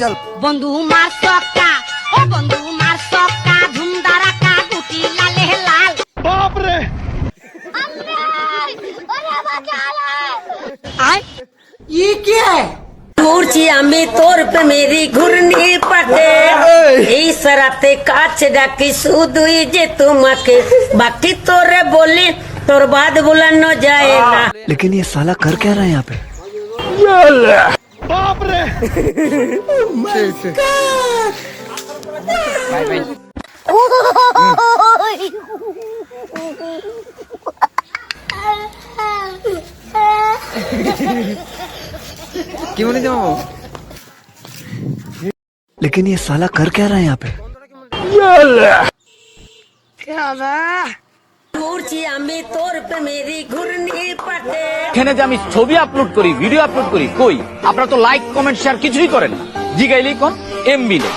चल বন্ধু মার সক্কা ও বন্ধু মার সক্কা ধুমধারাকা গুটি লালে লাল बाप रे ঘুরছি আমি তোর প্রেমেরই ঘূর্ণি পাটে এই সারাতে কাছে ডাকি শুধুই যে তোমাকে বাকি তোরে বলি তোর বাদ বুলানো যায় না लेकिन ये साला कर क्या रहा है यहाँ पे? बाप रे क्यों नहीं जाओ? लेकिन ये साला कर क्या रहा है यहाँ पे? ঘুরছি আমি তোর প্রেমেরই ঘূর্ণি পাটে এখানে যে আমি ছবি আপলোড করি ভিডিও আপলোড করি কই আপনারা তো লাইক কমেন্ট শেয়ার কিছুই করেন না জিগাইলেই কোন এমবি নেই